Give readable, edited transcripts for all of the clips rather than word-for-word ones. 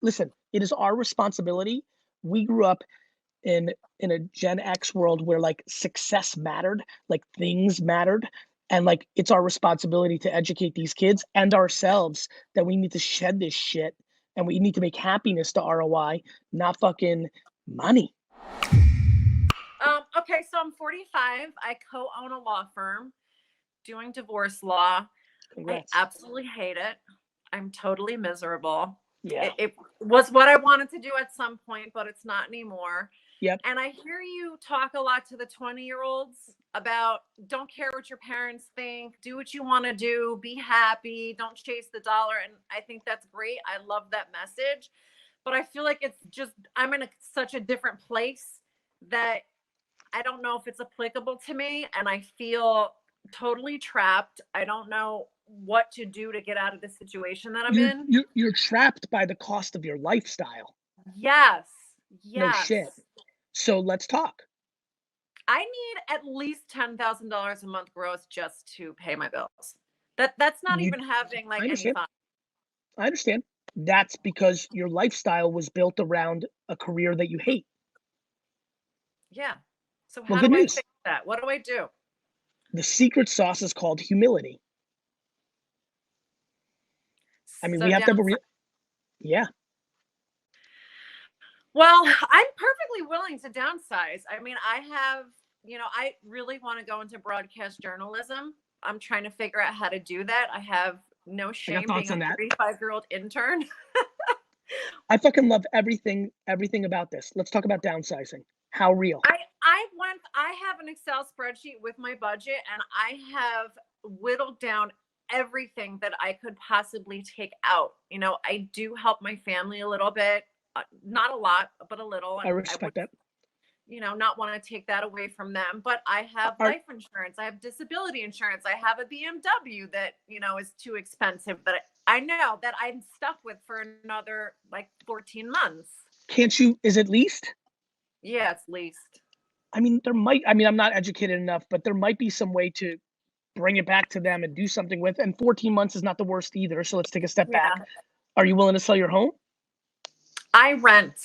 listen, it is our responsibility. We grew up in a Gen X world where like success mattered, like things mattered. And like it's our responsibility to educate these kids and ourselves that we need to shed this shit and we need to make happiness to ROI, not fucking money. Okay, so I'm 45. I co-own a law firm doing divorce law. Congrats. I absolutely hate it. I'm totally miserable. Yeah. It was what I wanted to do at some point, but it's not anymore. Yep. And I hear you talk a lot to the 20-year-olds about don't care what your parents think, do what you want to do, be happy, don't chase the dollar. And I think that's great. I love that message. But I feel like it's just, I'm in such a different place that I don't know if it's applicable to me. And I feel totally trapped. I don't know what to do to get out of the situation that I'm in. You're trapped by the cost of your lifestyle. Yes. No Yes. shit. So let's talk. I need at least $10,000 a month gross just to pay my bills. That's not even having I like any understand. fun. I understand. That's because your lifestyle was built around a career that you hate. Yeah. So Well, how good do I news. fix that? What do I do? The secret sauce is called humility. I mean, we So have to have down. yeah. Well, I'm perfectly willing to downsize. I mean, I really want to go into broadcast journalism. I'm trying to figure out how to do that. I have no I got shame being thoughts a on that. 35-year-old intern. I fucking love everything about this. Let's talk about downsizing. How real? I have an Excel spreadsheet with my budget, and I have whittled down everything that I could possibly take out. I do help my family a little bit, not a lot, but a little, I and I would, respect that. not want to take that away from them. But I have Are life insurance, I have disability insurance, I have a BMW that is too expensive that I know that I'm stuck with for another like 14 months. can't you? Is it leased? Yeah, it's leased. I mean, I'm not educated enough, but there might be some way to bring it back to them and do something with. And 14 months is not the worst either. So let's take a step back. Yeah. Are you willing to sell your home? I rent.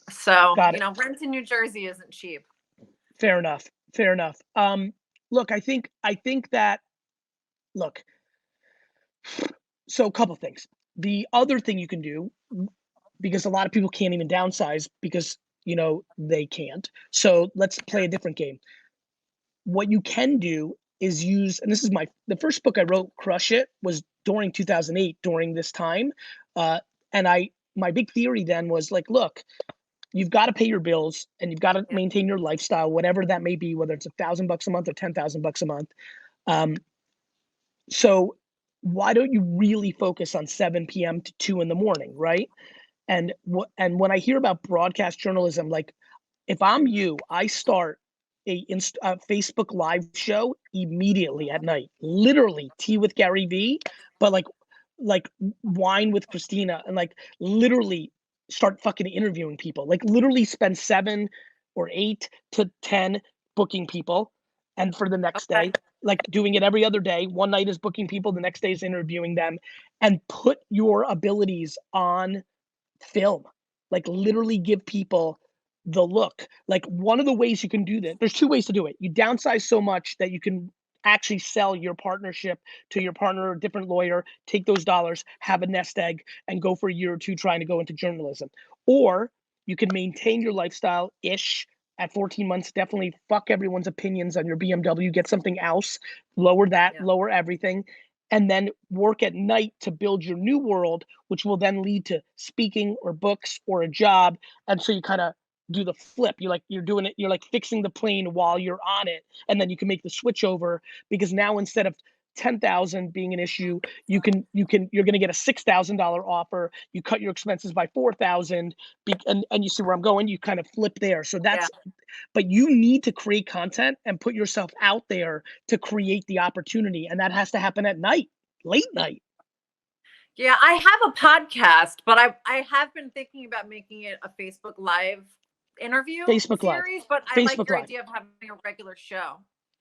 So, Got it. rent in New Jersey isn't cheap. Fair enough. Fair enough. Look, I think that, look, so a couple things. The other thing you can do, because a lot of people can't even downsize because, they can't. So let's play a different game. What you can do is use, and this is the first book I wrote, Crush It, was during 2008, during this time. And my big theory then was like, look, you've got to pay your bills and you've got to maintain your lifestyle, whatever that may be, whether it's $1,000 a month or $10,000 a month. So why don't you really focus on 7 p.m. to 2 in the morning, right? And when I hear about broadcast journalism, like if I'm you, I start a Facebook live show immediately at night, literally tea with GaryVee, but like wine with Christina, and like literally start fucking interviewing people, like literally spend 7 or 8 to 10 booking people. And for the next day, like doing it every other day, one night is booking people, the next day is interviewing them, and put your abilities on film, like literally give people the look. Like one of the ways you can do that, there's 2 ways to do it. You downsize so much that you can actually sell your partnership to your partner or a different lawyer, take those dollars, have a nest egg, and go for a year or 2 trying to go into journalism. Or you can maintain your lifestyle ish at 14 months. Definitely fuck everyone's opinions on your BMW, get something else, lower that, lower everything, and then work at night to build your new world, which will then lead to speaking or books or a job. And so you kind of do the flip. You're doing it, you're like fixing the plane while you're on it. And then you can make the switch over, because now instead of 10,000 being an issue, you're going to get a $6,000 offer. You cut your expenses by 4,000, and you see where I'm going. You kind of flip there. So but you need to create content and put yourself out there to create the opportunity. And that has to happen at night, late night. Yeah, I have a podcast, but I have been thinking about making it a Facebook Live interview series, but I like your idea of having a regular show.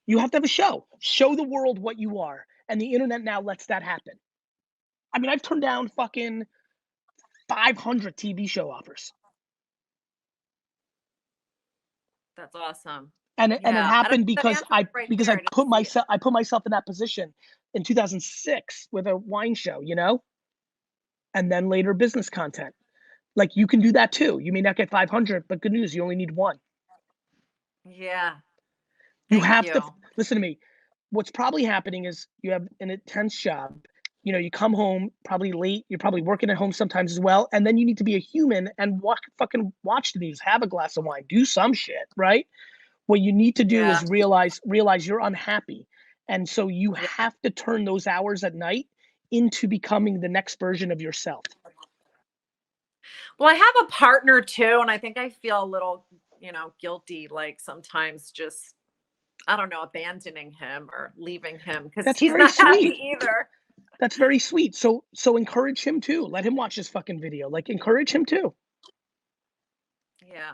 You have to have a show. Show the world what you are. And the internet now lets that happen. I mean, I've turned down fucking 500 TV show offers. That's awesome. And it Yeah, I don't happened the because answer right here. I I didn't see it. put myself in that position in 2006 with a wine show, you know, and then later business content. Like you can do that too. You may not get 500, but good news, you only need one. Yeah. You Thank have to you. listen to me. What's probably happening is you have an intense job. You know, you come home probably late. You're probably working at home sometimes as well, and then you need to be a human and fucking watch the news, have a glass of wine, do some shit, right? What you need to do Yeah. is realize you're unhappy, and so you Yeah. have to turn those hours at night into becoming the next version of yourself. Well, I have a partner too, and I think I feel a little, guilty, like sometimes just, I don't know, abandoning him or leaving him because That's he's very not happy sweet. either. That's very sweet. So encourage him too. Let him watch this fucking video. Like encourage him too. Yeah.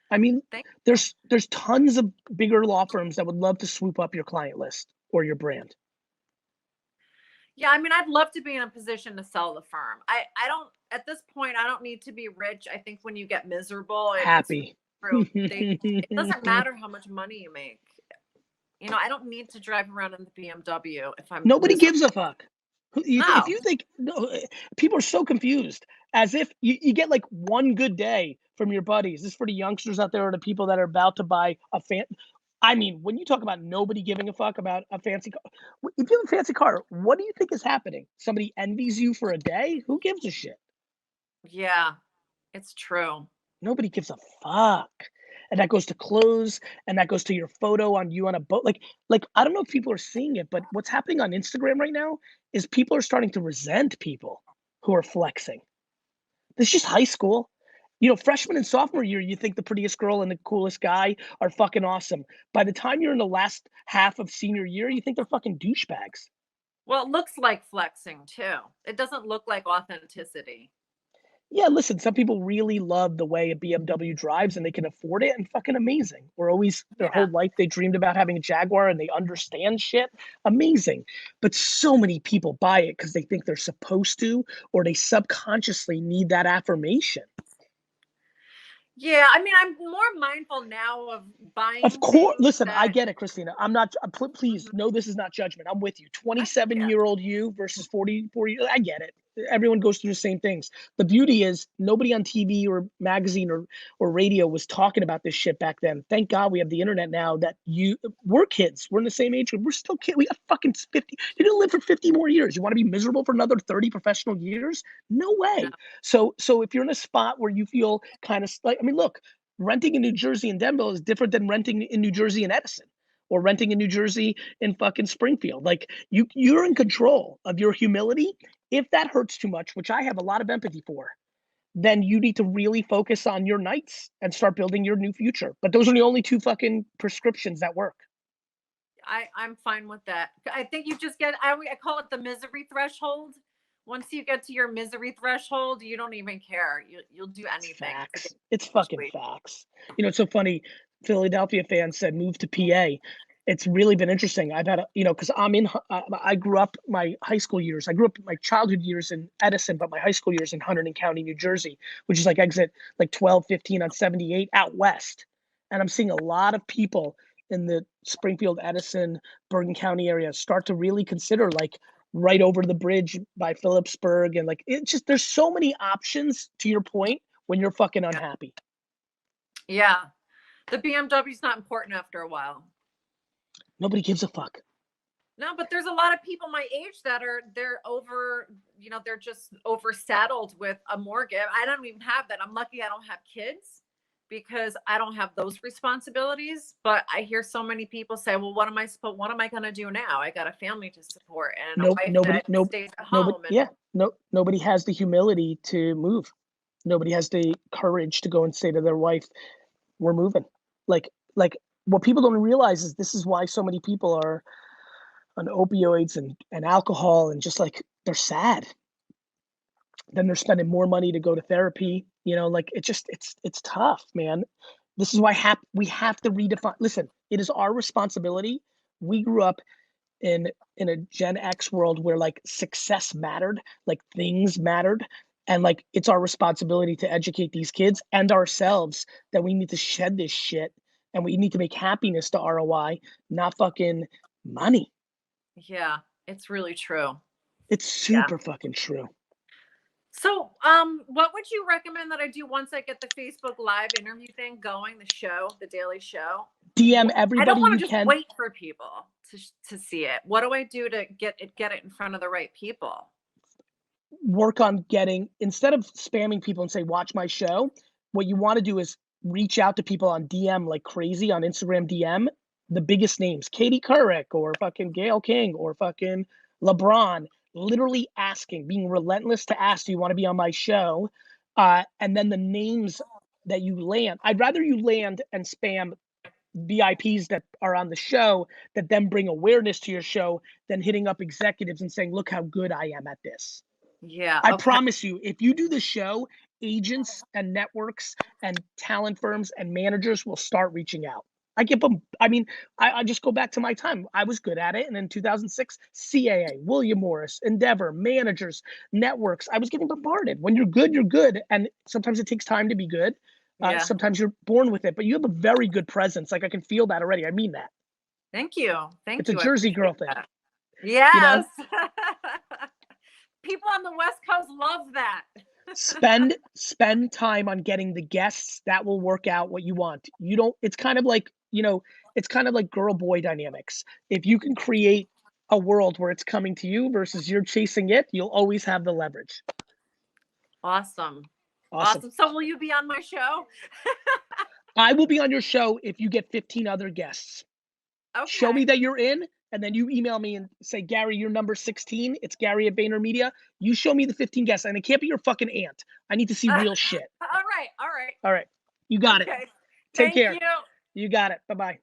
I mean, Thank you. there's tons of bigger law firms that would love to swoop up your client list or your brand. Yeah, I mean, I'd love to be in a position to sell the firm. I don't at this point, I don't need to be rich. I think when you get miserable, it's Happy. true. It doesn't matter how much money you make. I don't need to drive around in the BMW if I'm Nobody miserable. gives a fuck. If No. you think no, people are so confused, as if you get like one good day from your buddies. This is for the youngsters out there or the people that are about to buy a fan. I mean, when you talk about nobody giving a fuck about a fancy car, if you have a fancy car, what do you think is happening? Somebody envies you for a day? Who gives a shit? Yeah, it's true. Nobody gives a fuck. And that goes to clothes, and that goes to your photo on you on a boat. Like I don't know if people are seeing it, but what's happening on Instagram right now is people are starting to resent people who are flexing. This is just high school. You know, freshman and sophomore year, you think the prettiest girl and the coolest guy are fucking awesome. By the time you're in the last half of senior year, you think they're fucking douchebags. Well, it looks like flexing too. It doesn't look like authenticity. Yeah, listen, some people really love the way a BMW drives and they can afford it and fucking amazing. Or always their whole Yeah. life they dreamed about having a Jaguar and they understand shit. Amazing. But so many people buy it because they think they're supposed to or they subconsciously need that affirmation. Yeah, I mean, I'm more mindful now of Of buying course, things listen, I that get it, Christina. I'm not, please, Mhm. no, this is not judgment. I'm with you. Yeah. 27-year-old you versus 44 year, I get it. Everyone goes through the same things. The beauty is nobody on TV or magazine or radio was talking about this shit back then. Thank God we have the internet now that we're kids. We're in the same age group. We're still kids. We got fucking 50. You're gonna live for 50 more years. You want to be miserable for another 30 professional years? No No. way. So if you're in a spot where you feel kind of like, I mean, look, renting in New Jersey and Denville is different than renting in New Jersey and Edison or renting in New Jersey in fucking Springfield. Like you're in control of your humility. If that hurts too much, which I have a lot of empathy for, then you need to really focus on your nights and start building your new future. But those are the only two fucking prescriptions that work. I'm fine with that. I think you just get I call it the misery threshold. Once you get to your misery threshold, you don't even care. You'll do It's anything to get facts. It's the fucking situation. facts. You know, it's so funny. Philadelphia fans said move to PA. It's really been interesting. I've had a, you know, because I grew up my high school years. I grew up my childhood years in Edison, but my high school years in Hunterdon County, New Jersey, which is like exit like 12, 15 on 78 out west. And I'm seeing a lot of people in the Springfield, Edison, Bergen County area start to really consider like right over the bridge by Phillipsburg. And like, it's just, there's so many options to your point when you're fucking Yeah. unhappy. Yeah. The BMW is not important after a while. Nobody gives a fuck. No, but there's a lot of people my age that they're over, they're just oversaddled with a mortgage. I don't even have that. I'm lucky I don't have kids because I don't have those responsibilities. But I hear so many people say, well, what am I going to do now? I got a family to support and a Nope, wife that stays at nobody, home. And yeah, no, nobody has the humility to move. Nobody has the courage to go and say to their wife, we're moving. Like what people don't realize is this is why so many people are on opioids and alcohol and just like they're sad. Then they're spending more money to go to therapy. You know, like it's tough, man. This is why we have to redefine. Listen, it is our responsibility. We grew up in a Gen X world where like success mattered, like things mattered, And like, it's our responsibility to educate these kids and ourselves that we need to shed this shit and we need to make happiness the ROI, not fucking money. Yeah, it's really true. It's Yeah. super fucking true. So, what would you recommend that I do once I get the Facebook Live interview thing going, the show, the daily show? DM I don't everybody want you to just can. wait for people to see it. What do I do to get it in front of the right people? Work on getting, instead of spamming people and say, watch my show, what you want to do is reach out to people on DM like crazy on Instagram DM, the biggest names, Katie Couric or fucking Gail King or fucking LeBron, literally asking, being relentless to ask, do you want to be on my show? And then the names that you land, I'd rather you land and spam VIPs that are on the show that then bring awareness to your show than hitting up executives and saying, look how good I am at this. Yeah. I Okay. promise you, if you do the show, agents and networks and talent firms and managers will start reaching out. I give them, I mean, I just go back to my time. I was good at it. And in 2006, CAA, William Morris, Endeavor, managers, networks, I was getting bombarded. When you're good, you're good. And sometimes it takes time to be good. Yeah. Sometimes you're born with it, but you have a very good presence. Like I can feel that already. I mean that. Thank you. Thank It's a you. I Jersey girl appreciate thing, that. you know? Yes. People on the West Coast love that. spend time on getting the guests that will work out what you want. You don't, it's kind of like, you know, it's kind of like girl boy dynamics. If you can create a world where it's coming to you versus you're chasing it, you'll always have the leverage. Awesome. Awesome. Awesome. So will you be on my show? I will be on your show if you get 15 other guests. Okay. Show me that you're in, and then you email me and say, Gary, you're number 16. It's Gary at VaynerMedia. You show me the 15 guests, and it can't be your fucking aunt. I need to see real shit. All right. All right. All right. You got it. Okay. Take Thank care. you. You got it. Bye-bye.